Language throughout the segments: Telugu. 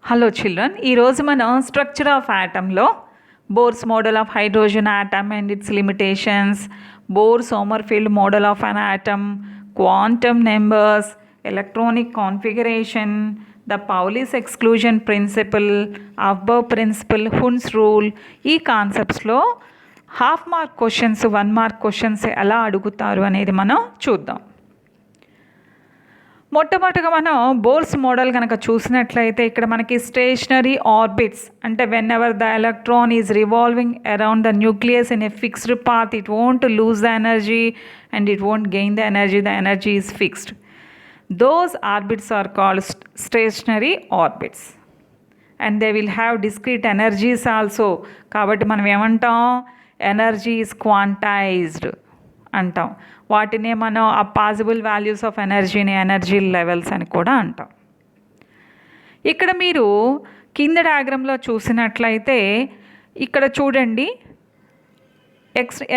హలో చిల్డ్రన్, ఈరోజు మనం స్ట్రక్చర్ ఆఫ్ ఆటంలో Bohr's model of hydrogen atom and its limitations, Bohr Sommerfeld model of an atom, quantum numbers, electronic configuration, the Pauli's exclusion principle, Aufbau principle, Hund's rule, ఈ కాన్సెప్ట్స్లో half mark questions, 1 mark questions ఎలా అడుగుతారు అనేది మనం చూద్దాం. మొట్టమొదటిగా మనం బోర్స్ మోడల్ కనుక చూసినట్లయితే ఇక్కడ మనకి స్టేషనరీ ఆర్బిట్స్ అంటే whenever the electron is revolving around the nucleus in a fixed path, it won't lose the energy and it won't gain the energy is fixed. Those orbits are called stationary orbits and they will have discrete energies also. కాబట్టి మనం ఏమంటాం, ఎనర్జీ ఈజ్ క్వాంటైజ్డ్ అంటాం. వాటినే మనం ఆ పాసిబుల్ వాల్యూస్ ఆఫ్ ఎనర్జీని ఎనర్జీ లెవెల్స్ అని కూడా అంటాం. ఇక్కడ మీరు కింద డయాగ్రామ్లో చూసినట్లయితే ఇక్కడ చూడండి,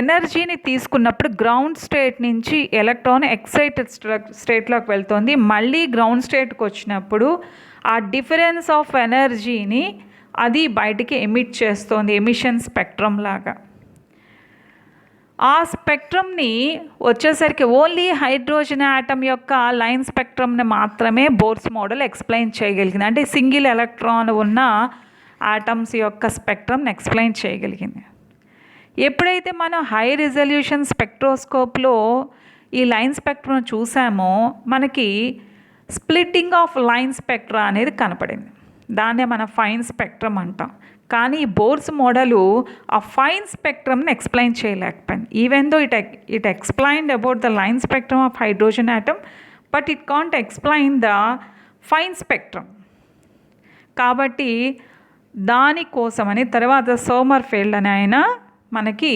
ఎనర్జీని తీసుకున్నప్పుడు గ్రౌండ్ స్టేట్ నుంచి ఎలక్ట్రాన్ ఎక్సైటెడ్ స్టేట్లోకి వెళ్తుంది. మళ్ళీ గ్రౌండ్ స్టేట్కి వచ్చినప్పుడు ఆ డిఫరెన్స్ ఆఫ్ ఎనర్జీని అది బయటికి ఎమిట్ చేస్తుంది, ఎమిషన్ స్పెక్ట్రమ్ లాగా. ఆ స్పెక్ట్రమ్ని వచ్చేసరికి ఓన్లీ హైడ్రోజన్ ఆటమ్ యొక్క లైన్ స్పెక్ట్రమ్ని మాత్రమే బోర్స్ మోడల్ ఎక్స్ప్లెయిన్ చేయగలిగింది. అంటే సింగిల్ ఎలక్ట్రాన్ ఉన్న ఆటమ్స్ యొక్క స్పెక్ట్రమ్ని ఎక్స్ప్లెయిన్ చేయగలిగింది. ఎప్పుడైతే మనం హై రిజల్యూషన్ స్పెక్ట్రోస్కోప్లో ఈ లైన్ స్పెక్ట్రమ్ చూసామో మనకి స్ప్లిట్టింగ్ ఆఫ్ లైన్ స్పెక్ట్రా అనేది కనపడింది. దాన్నే మనం ఫైన్ స్పెక్ట్రమ్ అంటాం. కానీ బోర్స్ మోడలు ఆ ఫైన్ స్పెక్ట్రమ్ని ఎక్స్ప్లెయిన్ చేయలేకపోయింది. Even though it explained about the line spectrum of hydrogen atom, but it can't explain the fine spectrum. కాబట్టి దానికోసమని తర్వాత సోమర్ఫీల్డ్ అని ఆయన మనకి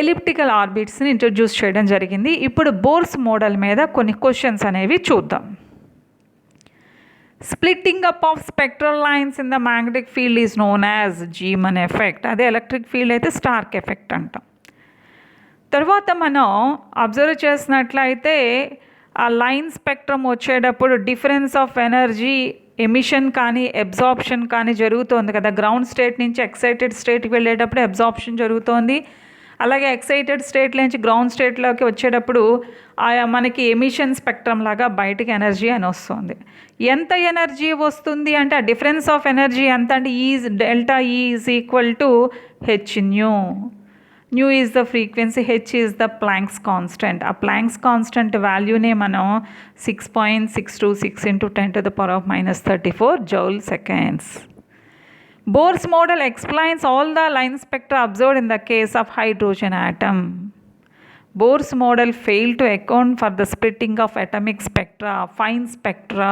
ఎలిప్టికల్ ఆర్బిట్స్ని ఇంట్రడ్యూస్ చేయడం జరిగింది. ఇప్పుడు బోర్స్ మోడల్ మీద కొన్ని క్వశ్చన్స్ అనేవి చూద్దాం. Splitting up of spectral lines in the magnetic field is known as Zeeman effect. అదే ఎలక్ట్రిక్ ఫీల్డ్ అయితే స్టార్క్ ఎఫెక్ట్ అంటాం. తర్వాత మనం అబ్జర్వ్ చేసినట్లయితే ఆ లైన్ స్పెక్ట్రమ్ వచ్చేటప్పుడు డిఫరెన్స్ ఆఫ్ ఎనర్జీ ఎమిషన్ కానీ అబ్జార్ప్షన్ కానీ జరుగుతుంది కదా. గ్రౌండ్ స్టేట్ నుంచి ఎక్సైటెడ్ స్టేట్కి వెళ్ళేటప్పుడు అబ్జార్ప్షన్ జరుగుతోంది. అలాగే ఎక్సైటెడ్ స్టేట్ నుంచి గ్రౌండ్ స్టేట్లోకి వచ్చేటప్పుడు మనకి ఎమిషన్ స్పెక్ట్రమ్ లాగా బయటికి ఎనర్జీ అని వస్తుంది. ఎంత ఎనర్జీ వస్తుంది అంటే ఆ డిఫరెన్స్ ఆఫ్ ఎనర్జీ ఎంత అంటే డెల్టా ఈ is equal to H new. New is the frequency, H is the planks constant. ఆ ప్లాంక్స్ కాన్స్టెంట్ వాల్యూనే మనం 6.626 × 10⁻⁻34 joule seconds. Bohr's model explains all the line spectra observed in the case of hydrogen atom. Bohr's model failed to account for the splitting of atomic spectra, fine spectra.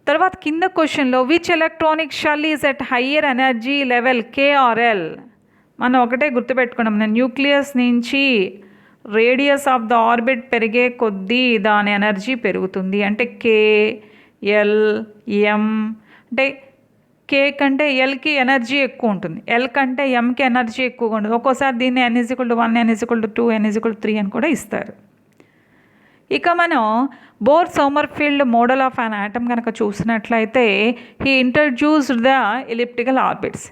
తర్వాత కింద క్వశ్చన్లో which electronic shell is at higher energy level K or L. మనం ఒకటే గుర్తుపెట్టుకున్నాం, న్యూక్లియస్ నుంచి రేడియస్ ఆఫ్ ద ఆర్బిట్ పెరిగే కొద్దీ దాని ఎనర్జీ పెరుగుతుంది. అంటే కే, ఎల్, ఎం. అంటే కే కంటే ఎల్కి ఎనర్జీ ఎక్కువ ఉంటుంది, ఎల్ కంటే ఎంకి ఎనర్జీ ఎక్కువగా ఉంటుంది. ఒక్కోసారి దీన్ని n=1, n=2, n=3 అని కూడా ఇస్తారు. ఇక మనం bore Sommerfeld model of an atom కనుక చూసినట్లయితే he introduced the elliptical orbits.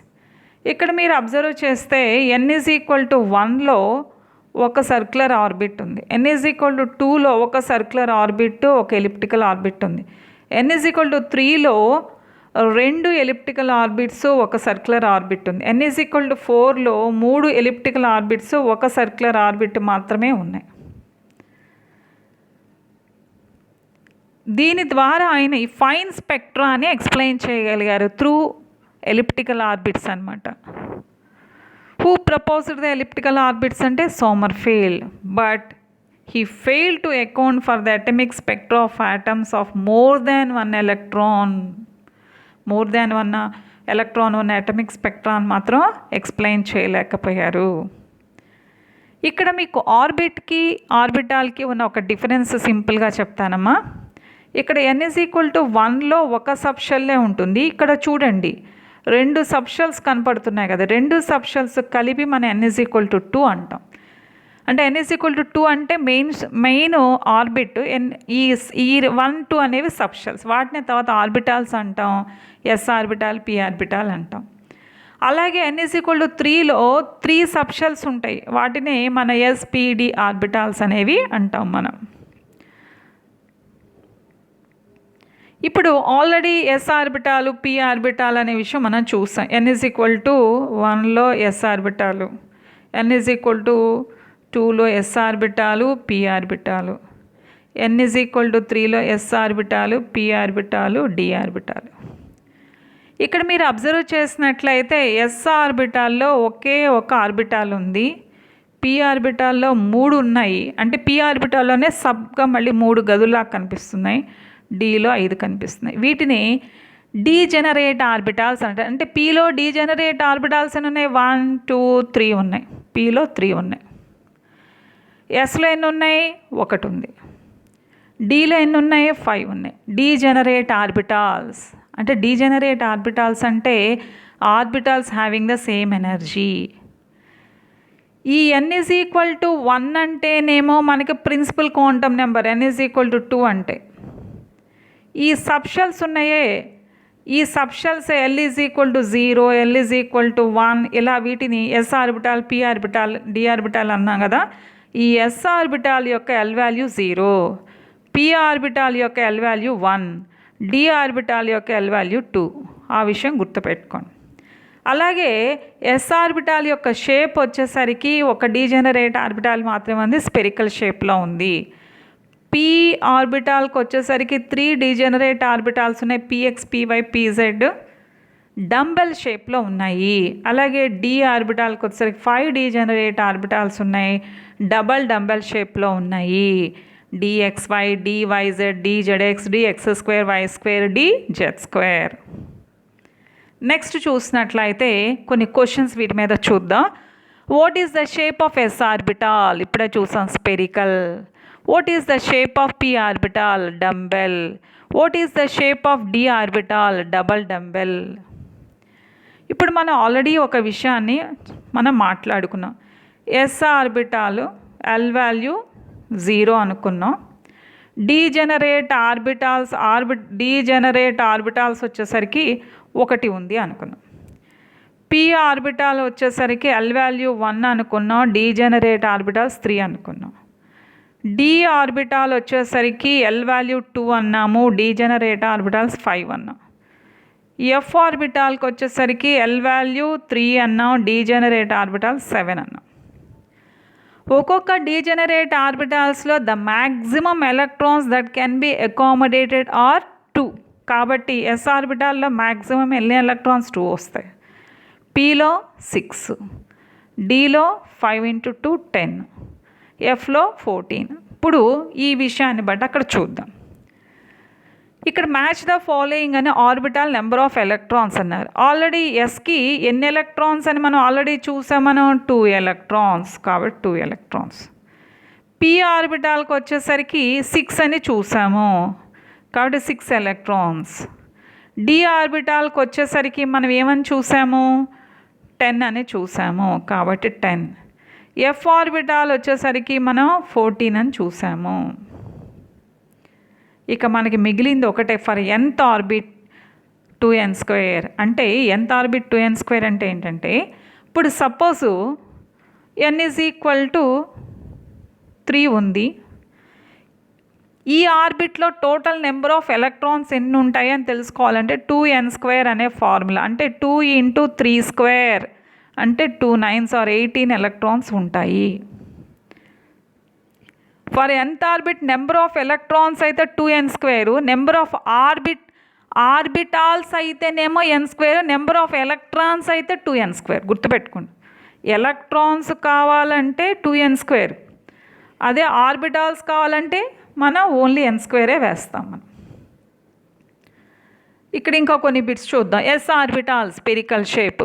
ఇక్కడ మీరు అబ్జర్వ్ చేస్తే n=1లో ఒక సర్క్యులర్ ఆర్బిట్ ఉంది, n=2లో ఒక సర్క్యులర్ ఆర్బిట్, ఒక ఎలిప్టికల్ ఆర్బిట్ ఉంది, n=3లో 2 ఎలిప్టికల్ ఆర్బిట్స్, ఒక సర్క్యులర్ ఆర్బిట్ ఉంది, n=4లో 3 ఎలిప్టికల్ ఆర్బిట్స్, ఒక సర్క్యులర్ ఆర్బిట్ మాత్రమే ఉన్నాయి. దీని ద్వారా ఆయన ఈ ఫైన్ స్పెక్ట్రాని ఎక్స్ప్లెయిన్ చేయగలిగారు త్రూ ఎలిప్టికల్ ఆర్బిట్స్ అనమాట. Who proposed the elliptical orbits అంటే Sommerfeld. But he failed to account for the atomic spectra of atoms of more than one electron ఉన్న అటమిక్ స్పెక్ట్రాన్ మాత్రం ఎక్స్ప్లెయిన్ చేయలేకపోయారు. ఇక్కడ మీకు ఆర్బిట్కి ఆర్బిటాల్కి ఉన్న ఒక డిఫరెన్స్ సింపుల్గా చెప్తానమ్మా. ఇక్కడ n=1లో ఒక సబ్షెల్లే ఉంటుంది. ఇక్కడ చూడండి 2 సబ్షెల్స్ కనపడుతున్నాయి కదా, 2 సబ్షెల్స్ కలిపి మనం n=2 అంటాం. అంటే n ఈజ్ ఈక్వల్ టు 2 అంటే మెయిన్ ఆర్బిట్ ఈ 1 2 అనేవి సబ్షెల్స్, వాటిని తర్వాత ఆర్బిటాల్స్ అంటాం, ఎస్ ఆర్బిటాల్, పి ఆర్బిటాల్ అంటాం. అలాగే n ఈజ్ ఈక్వల్ టు 3లో 3 సబ్షెల్స్ ఉంటాయి, వాటిని మన ఎస్పిడి ఆర్బిటాల్స్ అనేవి అంటాం మనం. ఇప్పుడు already S orbital, P orbital అనే విషయం మనం చూసాం. n ఈజ్ ఈక్వల్ టు 1లో S orbital, n is equal to 2లో S orbital, P orbital, n is equal to 3లో S orbital, P orbital, D orbital. ఇక్కడ మీరు అబ్జర్వ్ చేసినట్లయితే ఎస్ ఆర్బిటాల్లో ఒకే ఒక ఆర్బిటాల్ ఉంది, పి ఆర్బిటాల్లో 3 ఉన్నాయి. అంటే పి ఆర్బిటాల్లోనే సబ్గా మళ్ళీ 3 గదుల్లా కనిపిస్తున్నాయి, డిలో 5 కనిపిస్తున్నాయి. వీటిని డీజెనరేట్ ఆర్బిటాల్స్ అంటారు. అంటే పిలో డీజెనరేట్ ఆర్బిటాల్స్ ఎన్ని ఉన్నాయి? 1 2 3 ఉన్నాయి, పిలో 3 ఉన్నాయి. ఎస్లో ఎన్ని ఉన్నాయి? 1 ఉంది. డీలో ఎన్ని ఉన్నాయి? 5 ఉన్నాయి. డీజెనరేట్ ఆర్బిటాల్స్ అంటే డీజెనరేట్ ఆర్బిటాల్స్ అంటే orbitals having the same energy. ఈ n ఈజ్ ఈక్వల్ టు 1 అంటేనేమో మనకి principal quantum number, n is equal to 2 అంటే ఈ సబ్షెల్స్ ఉన్నాయే, ఈ subshells l is equal to 0, l is equal to 1, ఇలా వీటిని s orbital, p orbital, d orbital అన్నాం కదా. ఈ ఎస్ ఆర్బిటాల్ యొక్క ఎల్ వాల్యూ 0, పి ఆర్బిటాల్ యొక్క ఎల్ వాల్యూ 1, డి ఆర్బిటాల్ యొక్క ఎల్ వాల్యూ 2. ఆ విషయం గుర్తుపెట్టుకోండి. అలాగే ఎస్ ఆర్బిటాల్ యొక్క షేప్ వచ్చేసరికి ఒక డీజెనరేట్ ఆర్బిటాల్ మాత్రమే ఉంది, స్పెరికల్ షేప్లో ఉంది. పి ఆర్బిటాల్కి వచ్చేసరికి 3 డీజెనరేట్ ఆర్బిటాల్స్ ఉన్నాయి, పిఎక్స్, పివై, పిజెడ్ డంబెల్ షేప్లో ఉన్నాయి. అలాగే డి ఆర్బిటాల్కి వచ్చేసరికి 5 డీజెనరేట్ ఆర్బిటాల్స్ ఉన్నాయి, డబల్ డంబెల్ షేప్లో ఉన్నాయి. D X Y, D Y Z, D Z X, D X square, Y square, D Z square. Next చూసినట్లయితే కొన్ని క్వశ్చన్స్ వీటి మీద చూద్దాం. What is the shape of S orbital? ఇప్పుడే చూసాం, spherical. What is the shape of P orbital? Dumbbell. What is the shape of D orbital? Double dumbbell. ఇప్పుడు మనం ఆల్రెడీ ఒక విషయాన్ని మనం మాట్లాడుకున్నాం. ఎస్ ఆర్బిటాల్ ఎల్ వాల్యూ 0 అనుకున్నాం. డీజెనరేట్ ఆర్బిటాల్స్ వచ్చేసరికి 1 ఉంది అనుకున్నాం. పి ఆర్బిటాల్ వచ్చేసరికి ఎల్ వాల్యూ 1 అనుకున్నాం, డీజెనరేట్ ఆర్బిటాల్స్ 3 అనుకున్నాం. డి ఆర్బిటాల్ వచ్చేసరికి ఎల్ వాల్యూ 2 అన్నాము, డీజెనరేట్ ఆర్బిటాల్స్ 5 అన్నాం. ఎఫ్ ఆర్బిటాల్కి వచ్చేసరికి ఎల్ వాల్యూ 3 అన్నాం, డీజెనరేట్ ఆర్బిటాల్స్ 7 అన్నాం. ఒక్కొక్క డీజెనరేట్ ఆర్బిటాల్స్లో the maximum electrons that can be accommodated are 2. కాబట్టి ఎస్ ఆర్బిటాల్లో మ్యాక్సిమం ఎన్ని ఎలక్ట్రాన్స్? 2 వస్తాయి. పిలో 6, డిలో 5 × 2 10, ఎఫ్లో 14. ఇప్పుడు ఈ విషయాన్ని బట్టి అక్కడ చూద్దాం. ఇక్కడ మ్యాచ్ ద ఫాలోయింగ్ అని ఆర్బిటాల్ నెంబర్ ఆఫ్ ఎలక్ట్రాన్స్ అన్నారు. ఆల్రెడీ ఎస్కి ఎన్ని ఎలక్ట్రాన్స్ అని మనం ఆల్రెడీ చూసాం, మనం 2 ఎలక్ట్రాన్స్, కాబట్టి 2 ఎలక్ట్రాన్స్. పి ఆర్బిటాల్కి వచ్చేసరికి 6 అని చూసాము, కాబట్టి 6 ఎలక్ట్రాన్స్. డి ఆర్బిటాల్కి వచ్చేసరికి మనం ఏమని చూసాము? 10 అని చూసాము, కాబట్టి 10. ఎఫ్ ఆర్బిటాల్ వచ్చేసరికి మనం 14 అని చూసాము. ఇక మనకి మిగిలింది ఒకటే, ఫర్ nth ఆర్బిట్ 2n². అంటే nth ఆర్బిట్ 2n² అంటే ఏంటంటే, ఇప్పుడు suppose n is equal to 3 ఉంది. ఈ ఆర్బిట్లో టోటల్ నెంబర్ ఆఫ్ ఎలక్ట్రాన్స్ ఎన్ని ఉంటాయి అని తెలుసుకోవాలంటే 2n² అనే ఫార్ములా. అంటే 2 × 3² అంటే 2 9s or 18 ఎలక్ట్రాన్స్ ఉంటాయి. For nth orbit number of electrons అయితే 2n², నెంబర్ ఆఫ్ ఆర్బిటాల్స్ అయితేనేమో n², నెంబర్ ఆఫ్ ఎలక్ట్రాన్స్ అయితే 2n². గుర్తుపెట్టుకోండి, ఎలక్ట్రాన్స్ కావాలంటే 2n², అదే ఆర్బిటాల్స్ కావాలంటే మనం ఓన్లీ n² వేస్తాం మనం. ఇక్కడ ఇంకా కొన్ని బిట్స్ చూద్దాం. S orbital spherical shape,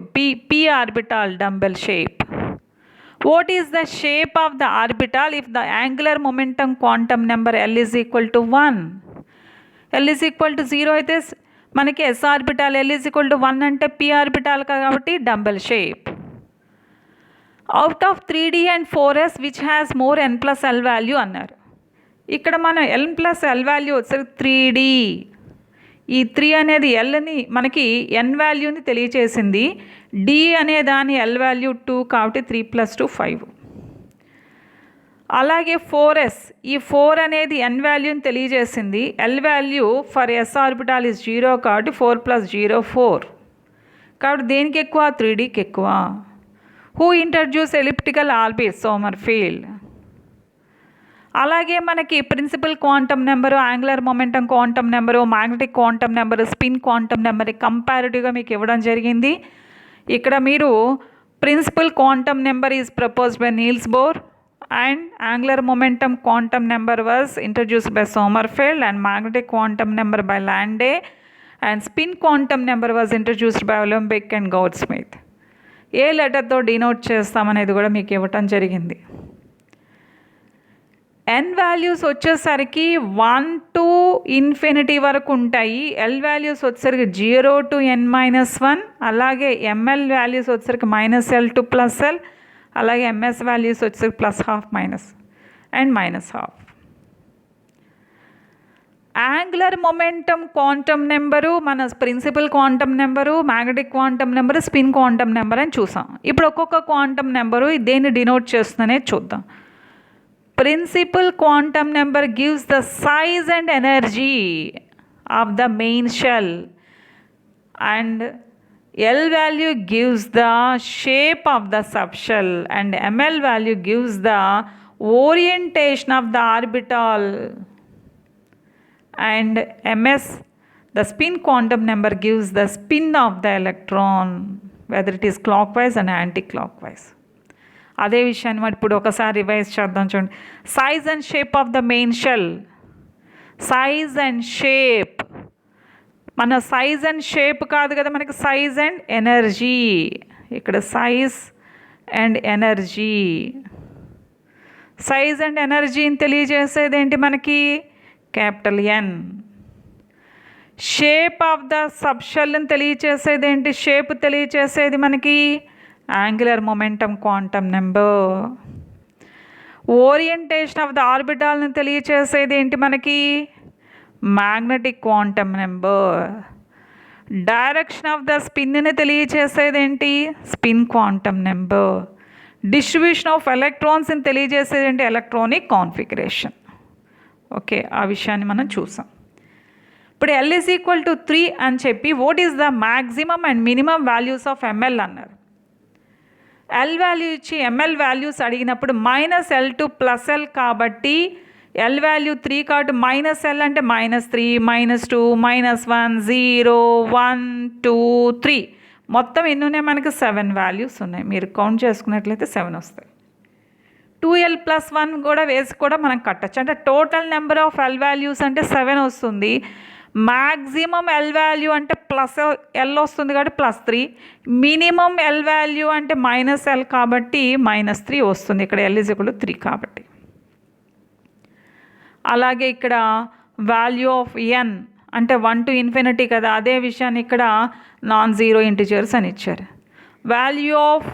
p orbital dumbbell shape. What is the shape of the orbital if the angular momentum quantum number L is equal to 1? L is equal to 0 అయితే మనకి S orbital, L is equal to 1 అంటే P ఆర్బిటాల్ కాబట్టి dumbbell shape. Out of 3D and 4S which has more n+l value అన్నారు. ఇక్కడ మనం n+l వాల్యూ వచ్చేసరికి 3D. ఈ 3 అనేది ఎల్ని మనకి n వాల్యూని తెలియచేసింది. D అనే దాని l వాల్యూ 2 కాబట్టి 3 + 2 5. అలాగే 4S, ఈ 4 అనేది n వాల్యూని తెలియజేసింది. l value for s orbital is 0 కాబట్టి 4 + 0 4. కాబట్టి దేనికి ఎక్కువ? 3Dకి ఎక్కువ. Who introduce elliptical orbit? Sommerfeld. అలాగే మనకి principal quantum number, angular momentum quantum number, magnetic quantum number, spin quantum number కంపారిటివ్గా మీకు ఇవ్వడం జరిగింది. ఇక్కడ మీరు principal quantum number is proposed by Niels Bohr and angular momentum quantum number was introduced by Sommerfeld and magnetic quantum number by Lande and spin quantum number was introduced by Uhlenbeck and Goudsmit. ఏ లెటర్తో డినోట్ చేస్తామనేది కూడా మీకు ఇవ్వటం జరిగింది. n వాల్యూస్ వచ్చేసరికి 1 to ఇన్ఫినిటీ వరకు ఉంటాయి. l వాల్యూస్ వచ్చేసరికి 0 to n-1. అలాగే ml వాల్యూస్ వచ్చేసరికి -l to +l. అలాగే ms వాల్యూస్ వచ్చేసరికి +12 and -12. Angular momentum quantum number, మన principal quantum number, magnetic quantum number, spin quantum number అని చూసాం. ఇప్పుడు ఒక్కొక్క క్వాంటమ్ నెంబరు దేన్ని డినోట్ చేస్తుందనే చూద్దాం. Principal quantum number gives the size and energy of the main shell and L value gives the shape of the subshell and ML value gives the orientation of the orbital and MS, the spin quantum number, gives the spin of the electron whether it is clockwise and anti-clockwise. అదే విషయాన్ని మరి ఇప్పుడు ఒకసారి రివైజ్ చేద్దాం. చూడండి, size and shape of the main shell. Size and shape, మన సైజ్ అండ్ షేప్ కాదు కదా, మనకి సైజ్ అండ్ ఎనర్జీ. ఇక్కడ size and energy, size and ఎనర్జీని తెలియజేసేది ఏంటి మనకి? N. షేప్ ఆఫ్ ద సబ్షెల్ని తెలియచేసేది ఏంటి? షేప్ తెలియచేసేది మనకి angular momentum quantum number. Orientation of the ఆర్బిటాల్ని తెలియచేసేది ఏంటి మనకి? Magnetic quantum number. Direction of the స్పిన్ని తెలియచేసేది ఏంటి? Spin quantum number. Distribution of ఎలక్ట్రాన్స్ని తెలియజేసేది ఏంటి? Electronic configuration. ఓకే, ఆ విషయాన్ని మనం చూసాం. ఇప్పుడు L = 3 అని చెప్పి what is the maximum and minimum values of ML అన్నారు. L వాల్యూ ఇచ్చి ML వాల్యూస్ అడిగినప్పుడు -L to +L కాబట్టి L వాల్యూ 3 కాబట్టి -L అంటే -3, -2, -1, 0, 1, 2, 3 మొత్తం ఎన్ని ఉన్నాయి మనకి? 7 వాల్యూస్ ఉన్నాయి. మీరు కౌంట్ చేసుకున్నట్లయితే 7 వస్తాయి. 2L + 1 కూడా వేసి కూడా మనం కట్టచ్చు. అంటే total number of L values అంటే 7 వస్తుంది. మ్యాక్సిమం L వాల్యూ అంటే +L వస్తుంది కాబట్టి +3. మినిమం L వాల్యూ అంటే -L కాబట్టి -3 వస్తుంది. ఇక్కడ L = 3 కాబట్టి. అలాగే ఇక్కడ వాల్యూ ఆఫ్ n అంటే 1 to ఇన్ఫినిటీ కదా, అదే విషయాన్ని ఇక్కడ నాన్ జీరో ఇంటిజర్స్ అని ఇచ్చారు. వాల్యూ ఆఫ్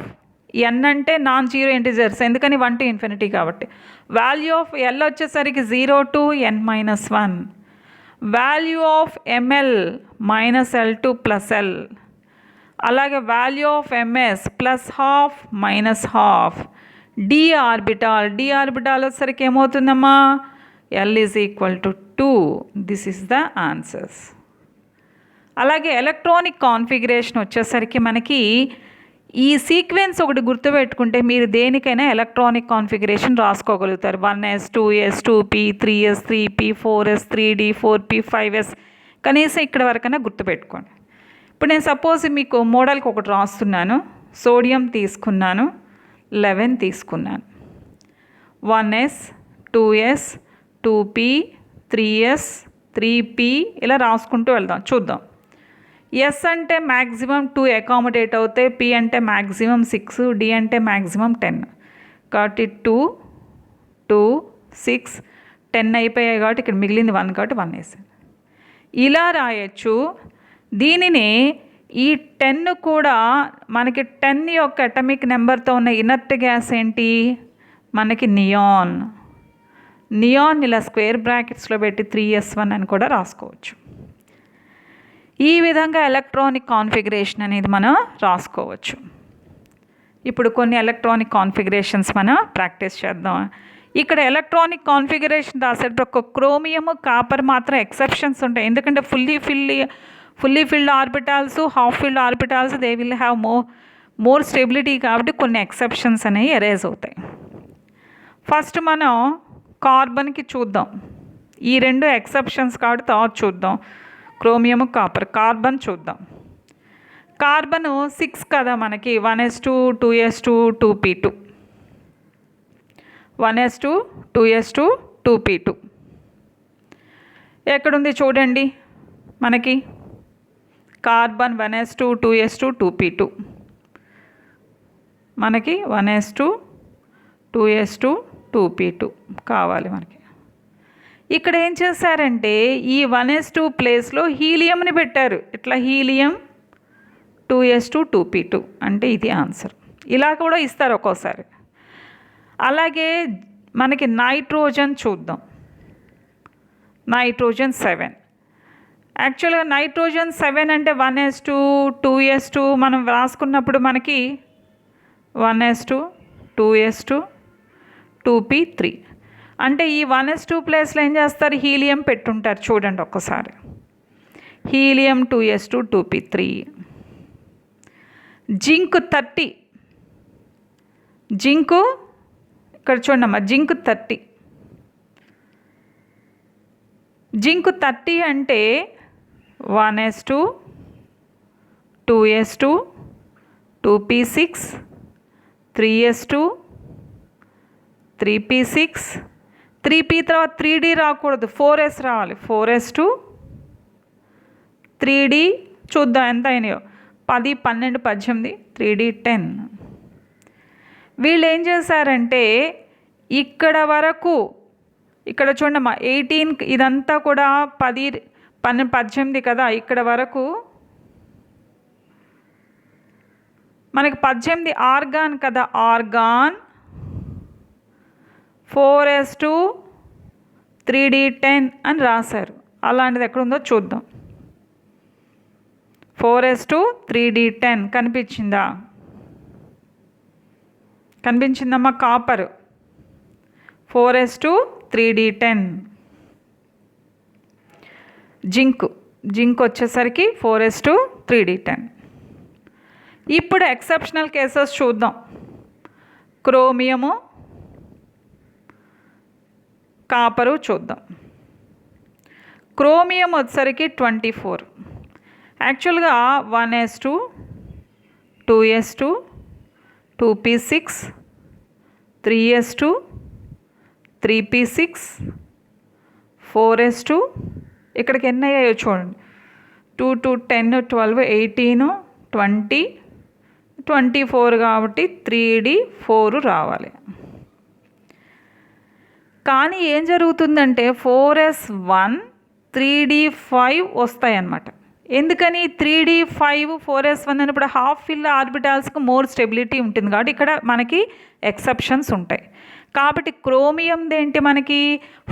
n అంటే నాన్ జీరో ఇంటిజర్స్, ఎందుకని 1 to ఇన్ఫినిటీ కాబట్టి. వాల్యూ ఆఫ్ L వచ్చేసరికి 0 to n-1. Value of ML -L to +L. అలాగే value of MS +12 -12. D orbital వచ్చేసరికి ఏమవుతుందమ్మా? L = 2. This is the answers. అలాగే ఎలక్ట్రానిక్ కాన్ఫిగరేషన్ వచ్చేసరికి మనకి ఈ సీక్వెన్స్ ఒకటి గుర్తుపెట్టుకుంటే మీరు దేనికైనా electronic configuration రాసుకోగలుగుతారు. 1s, 2s, 2p, 3s, 3p, 4s, 3d, 4p, 5s కనీసం ఇక్కడ వరకైనా గుర్తుపెట్టుకోండి. ఇప్పుడు నేను సపోజ్ మీకు మోడల్కి ఒకటి రాస్తున్నాను. సోడియం తీసుకున్నాను, 11 తీసుకున్నాను. 1s, 2s, 2p, 3s, 3p ఇలా రాసుకుంటూ వెళ్దాం. చూద్దాం. ఎస్ అంటే మ్యాక్సిమం 2 అకామిడేట్ అవుతాయి, పి అంటే మ్యాక్సిమం 6, డి అంటే మ్యాక్సిమం 10. కాబట్టి 2, 2, 6, 10 అయిపోయాయి కాబట్టి ఇక్కడ మిగిలింది 1 కాబట్టి 1 వేసాను. ఇలా రాయొచ్చు. దీనిని ఈ 10 కూడా మనకి 10 యొక్క అటామిక్ నెంబర్తో ఉన్న ఇనర్ట్ గ్యాస్ ఏంటి, మనకి నియాన్. నియాన్ ఇలా స్క్వేర్ బ్రాకెట్స్లో పెట్టి 3s1 అని కూడా రాసుకోవచ్చు. ఈ విధంగా ఎలక్ట్రానిక్ కాన్ఫిగరేషన్ అనేది మనం రాసుకోవచ్చు. ఇప్పుడు కొన్ని ఎలక్ట్రానిక్ కాన్ఫిగరేషన్స్ మనం ప్రాక్టీస్ చేద్దాం. ఇక్కడ ఎలక్ట్రానిక్ కాన్ఫిగరేషన్ రాసేటప్పుడు ఒక క్రోమియం, కాపర్ మాత్రం ఎక్సెప్షన్స్ ఉంటాయి. ఎందుకంటే fully filled orbitals, half filled orbitals they will have more stability కాబట్టి కొన్ని ఎక్సెప్షన్స్ అనేవి ఎరేజ్ అవుతాయి. ఫస్ట్ మనం కార్బన్కి చూద్దాం. ఈ 2 ఎక్సెప్షన్స్ కాబట్టి తర్వాత చూద్దాం. Chromium, copper. కార్బన్ చూద్దాం. కార్బన్ 6 కదా మనకి, 1s2 2s2 2p2, 1s2 2s2 2p2 ఎక్కడుంది చూడండి. మనకి కార్బన్ 1s2 2s2 2p2, మనకి 1s2 2s2 2p2 కావాలి మనకి. ఇక్కడ ఏం చేశారంటే ఈ 1s2 ప్లేస్లో హీలియంని పెట్టారు. ఇట్లా హీలియం 2s2 2p2 అంటే ఇది ఆన్సర్. ఇలా కూడా ఇస్తారు ఒక్కోసారి. అలాగే మనకి నైట్రోజన్ చూద్దాం. నైట్రోజన్ 7. యాక్చువల్గా నైట్రోజన్ 7 అంటే 1s2 2s2 మనం రాసుకున్నప్పుడు మనకి 1s2 2s2 2p3 అంటే ఈ 1s2 ప్లేస్లో ఏం చేస్తారు, హీలియం పెట్టుంటారు. చూడండి ఒక్కసారి, helium 2s2 2p3. Zinc 30, zinc ఇక్కడ చూడమ్మా, జింక్ 30. జింక్ 30 అంటే 1s2 2s2 2p6 3s2 3p6 3p తర్వాత 3d రాకూడదు, 4s రావాలి. 4s2 3d చూద్దాం ఎంత అయినాయో, 10 12 18 3d 10. వీళ్ళు ఏం చేశారంటే ఇక్కడ వరకు, ఇక్కడ చూడమ్మా 18 ఇదంతా కూడా 10 12 18 కదా, ఇక్కడ వరకు మనకి 18 ఆర్గాన్ కదా, ఆర్గాన్ 4s2 3d 10 అని రాశారు. అలాంటిది ఎక్కడుందో చూద్దాం. 4s2 3d 10 కనిపించిందా? కనిపించిందమ్మా. Copper 4s2 3d 10. జింక్ వచ్చేసరికి 4s2 3d 10. ఇప్పుడు ఎక్సెప్షనల్ కేసెస్ చూద్దాం. క్రోమియము, కాపరు చూద్దాం. క్రోమియం వచ్చేసరికి 24. యాక్చువల్గా 1s2 2s2 2p6 3s2 3p6 4s2 ఇక్కడికి ఎన్ని అయ్యాయో చూడండి. 2 2 10 12 18 20 24 కాబట్టి 3d 4 రావాలి. కానీ ఏం జరుగుతుందంటే 4s1 3d 5 వస్తాయి అన్నమాట. ఎందుకని 3d 5 4s1 అన్నప్పుడు హాఫ్ ఫిల్ ఆర్బిటాల్స్కి మోర్ స్టెబిలిటీ ఉంటుంది కాబట్టి ఇక్కడ మనకి ఎక్సెప్షన్స్ ఉంటాయి. కాబట్టి క్రోమియంది ఏంటి, మనకి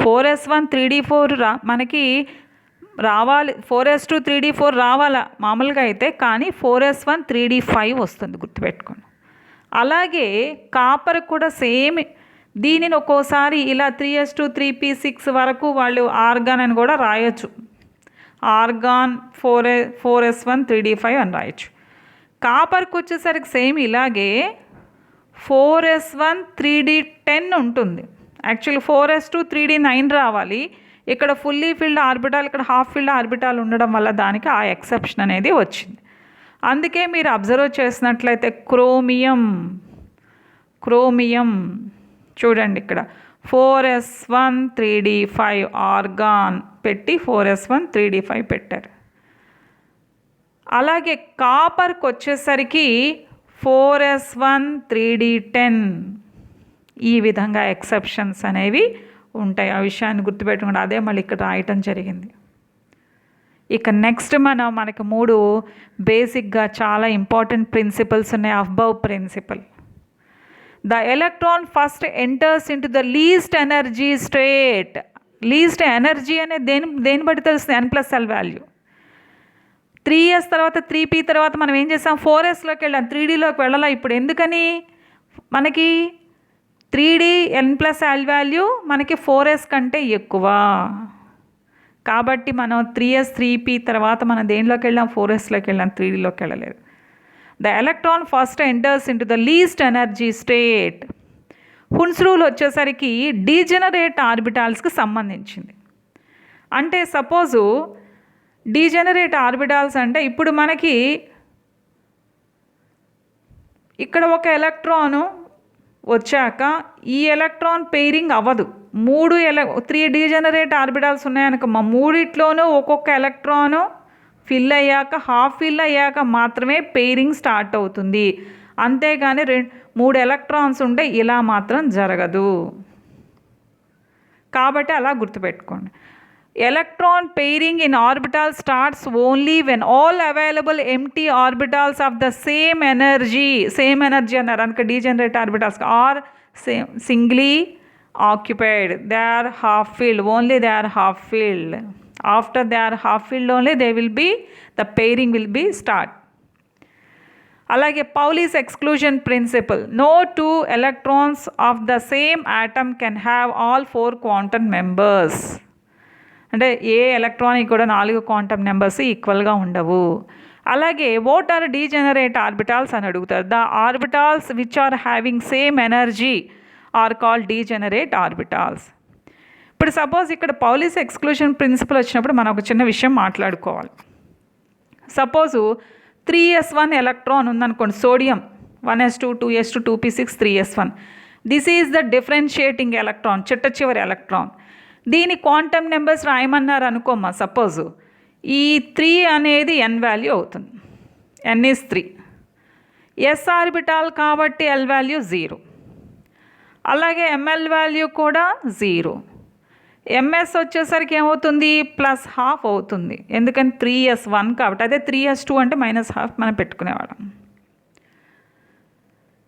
4s1 3d 4 మనకి రావాలి, 4s2 3d 4 రావాలా మామూలుగా అయితే, కానీ 4s1 3d 5 వస్తుంది, గుర్తుపెట్టుకోండి. అలాగే కాపర్ కూడా సేమ్. దీనిని ఒక్కోసారి ఇలా 3s2 3p6 వరకు వాళ్ళు ఆర్గాన్ అని కూడా రాయొచ్చు. ఆర్గాన్ 4s1 3d 5 అని రాయొచ్చు. కాపర్కి వచ్చేసరికి సేమ్ ఇలాగే 4s1 3d 10 ఉంటుంది. యాక్చువల్లీ 4s2 3d 9 రావాలి. ఇక్కడ ఫుల్లీ ఫిల్డ్ ఆర్బిటాల్, ఇక్కడ హాఫ్ ఫిల్డ్ ఆర్బిటాల్ ఉండడం వల్ల దానికి ఆ ఎక్సెప్షన్ అనేది వచ్చింది. అందుకే మీరు అబ్జర్వ్ చేసినట్లయితే క్రోమియం చూడండి, ఇక్కడ 4s1 3d 5 ఆర్గాన్ పెట్టి 4s1 3d 5 పెట్టారు. అలాగే కాపర్కి వచ్చేసరికి 4s1 3d 10. ఈ విధంగా ఎక్సెప్షన్స్ అనేవి ఉంటాయి. ఆ విషయాన్ని గుర్తుపెట్టుకోండి. అదే మళ్ళీ ఇక్కడ రాయటం జరిగింది. ఇక నెక్స్ట్ మనకి 3 బేసిక్గా చాలా ఇంపార్టెంట్ ప్రిన్సిపల్స్ ఉన్నాయి. Aufbau principle. The electron first enters into the least energy state. Least energy అనేది దేని బట్టి తెలుస్తుంది? n+l value. 3s తర్వాత 3p తర్వాత మనం ఏం చేసాం? 4sలోకి వెళ్ళాం, 3dలోకి వెళ్ళాలా ఇప్పుడు. ఎందుకని? మనకి 3d n+l వాల్యూ మనకి 4s కంటే ఎక్కువ. కాబట్టి మనం 3s 3p తర్వాత మనం దేనిలోకి వెళ్ళాం? 4sలోకి వెళ్ళాం, 3dలోకి వెళ్ళలేదు. The electron first enters into the least energy state. Hund's rule వచ్చేసరికి డీజెనరేట్ ఆర్బిటాల్స్కి సంబంధించింది. అంటే సపోజు డీజెనరేట్ ఆర్బిటాల్స్ అంటే ఇప్పుడు మనకి ఇక్కడ ఒక ఎలక్ట్రాను వచ్చాక ఈ ఎలక్ట్రాన్ పెయిరింగ్ అవ్వదు. 3 డీజెనరేట్ ఆర్బిటాల్స్ ఉన్నాయనుకో, మా 3 ఒక్కొక్క ఎలక్ట్రాను హాఫ్ ఫిల్ అయ్యాక మాత్రమే పెయిరింగ్ స్టార్ట్ అవుతుంది. అంతేగాని 3 ఎలక్ట్రాన్స్ ఉంటే ఇలా మాత్రం జరగదు. కాబట్టి అలా గుర్తుపెట్టుకోండి. Electron pairing in orbital starts only when all available empty orbitals of the same energy అన్నారు అనుక degenerate orbitals are singly occupied. They are half filled, only they are half filled. After they are half filled only the pairing will be start. అలాగే Pauli's exclusion principle. No 2 electrons of the same atom can have all 4 quantum members. అంటే ఏ ఎలక్ట్రానిక్ కూడా 4 క్వాంటమ్ నెంబర్స్ ఈక్వల్గా ఉండవు. అలాగే వాట్ ఆర్ డీజెనరేట్ ఆర్బిటాల్స్ అని అడుగుతారు. The orbitals which are having same energy are called degenerate orbitals. ఇప్పుడు సపోజ్ ఇక్కడ పౌలీస్ ఎక్స్క్లూజన్ ప్రిన్సిపల్ వచ్చినప్పుడు మనం ఒక చిన్న విషయం మాట్లాడుకోవాలి. సపోజు 3s1 ఎలక్ట్రాన్ ఉందనుకోండి, sodium 1s2 2s2 2p6 3s1. This is the differentiating electron, చిట్ట చివరి ఎలక్ట్రాన్. దీని క్వాంటమ్ నెంబర్స్ రాయమన్నారు అనుకోమ్మా. సపోజు ఈ 3 అనేది n వాల్యూ అవుతుంది, n ఈజ్ 3. s ఆర్బిటాల్ కాబట్టి l వాల్యూ 0. అలాగే ml వాల్యూ కూడా 0. ms వచ్చేసరికి ఏమవుతుంది? +½ అవుతుంది. ఎందుకని 3s1 కాబట్టి. అదే 3s2 అంటే -½ మనం పెట్టుకునేవాళ్ళం.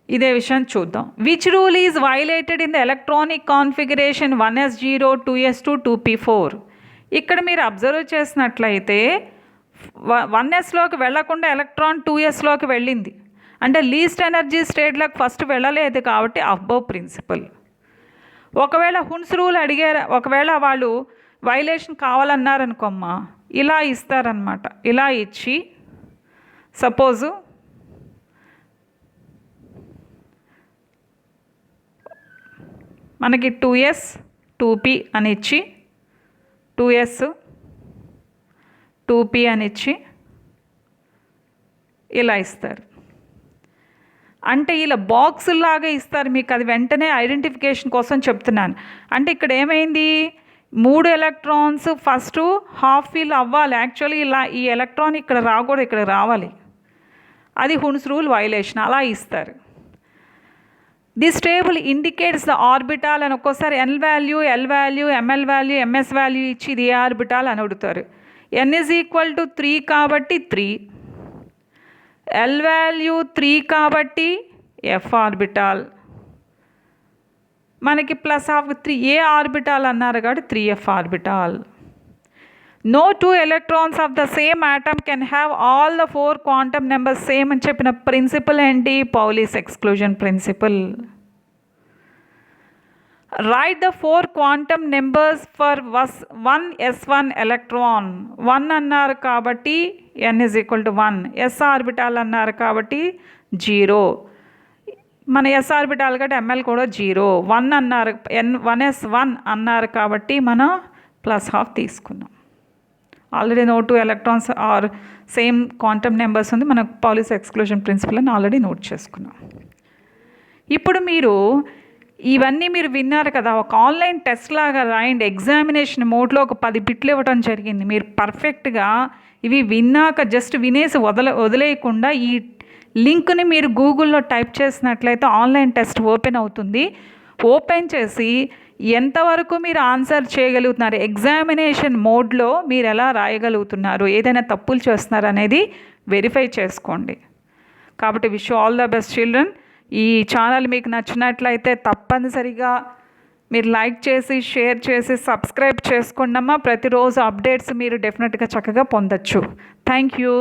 ఇదే విషయం చూద్దాం. Which rule is violated in the electronic configuration 1s0 2s2 2p4. ఇక్కడ మీరు అబ్జర్వ్ చేసినట్లయితే 1sలోకి వెళ్లకుండా ఎలక్ట్రాన్ 2sలోకి వెళ్ళింది. అంటే లీస్ట్ ఎనర్జీ స్టేట్లోకి ఫస్ట్ వెళ్ళలేదు కాబట్టి అబ్బవ్ ప్రిన్సిపల్. ఒకవేళ హున్స్ రూల్ అడిగారు, ఒకవేళ వాళ్ళు వైలేషన్ కావాలన్నారనుకోమ్మా, ఇలా ఇస్తారనమాట. ఇలా ఇచ్చి సపోజు మనకి 2s 2p అని ఇచ్చి 2s 2p అని ఇచ్చి ఇలా ఇస్తారు. అంటే ఇలా బాక్సులాగా ఇస్తారు మీకు. అది వెంటనే ఐడెంటిఫికేషన్ కోసం చెప్తున్నాను. అంటే ఇక్కడ ఏమైంది? 3 ఎలక్ట్రాన్స్ ఫస్ట్ హాఫ్ ఫిల్ అవ్వాలి. యాక్చువల్లీ ఇలా ఈ ఎలక్ట్రాన్ ఇక్కడ రాకూడదు, ఇక్కడ రావాలి. అది హున్స్ రూల్ వైలేషన్. అలా ఇస్తారు. This table indicates the orbital అని. ఒక్కోసారి n value, l value, ml value, ms value ఇచ్చి ఇది ఏ ఆర్బిటాల్ అని అడుగుతారు. n = 3 కాబట్టి 3, l వాల్యూ 3 కాబట్టి f ఆర్బిటాల్, మనకి +3 ఏ ఆర్బిటాల్ అన్నారు కాబట్టి 3f orbital. No 2 electrons of the same atom can have all the 4 quantum numbers same అని చెప్పిన ప్రిన్సిపల్ ఏంటి? Pauli's exclusion principle. Right the 4 quantum numbers for 1s1 electron. 1 అన్నారు కాబట్టి n = 1. s ఆర్బిటాల్ అన్నారు కాబట్టి 0. మన s ఆర్బిటాల్ కాబట్టి ml కూడా 0. 1 అన్నారు, 1s1 అన్నారు కాబట్టి మనం +½ తీసుకున్నాం. Already no 2 electrons are same quantum numbers ఉంది. మన పౌలీస్ ఎక్స్క్లూజన్ ప్రిన్సిపల్ అని ఆల్రెడీ నోట్ చేసుకున్నాం. ఇప్పుడు మీరు ఇవన్నీ మీరు విన్నారు కదా, ఒక ఆన్లైన్ టెస్ట్ లాగా రాయండి. ఎగ్జామినేషన్ మోడ్లో ఒక 10 బిట్లు ఇవ్వడం జరిగింది. మీరు పర్ఫెక్ట్గా ఇవి విన్నాక జస్ట్ వినేసి వదిలేయకుండా ఈ లింక్ని మీరు గూగుల్లో టైప్ చేసినట్లయితే ఆన్లైన్ టెస్ట్ ఓపెన్ అవుతుంది. ఓపెన్ చేసి ఎంతవరకు మీరు ఆన్సర్ చేయగలుగుతున్నారు, ఎగ్జామినేషన్ మోడ్లో మీరు ఎలా రాయగలుగుతున్నారు, ఏదైనా తప్పులు చేస్తున్నారు అనేది వెరిఫై చేసుకోండి. కాబట్టి wish all the best children. ఈ ఛానల్ మీకు నచ్చినట్లయితే తప్పనిసరిగా మీరు లైక్ చేసి షేర్ చేసి సబ్స్క్రైబ్ చేసుకోండమ్మా. ప్రతిరోజు అప్డేట్స్ మీరు డెఫినెట్గా చక్కగా పొందొచ్చు. Thank you.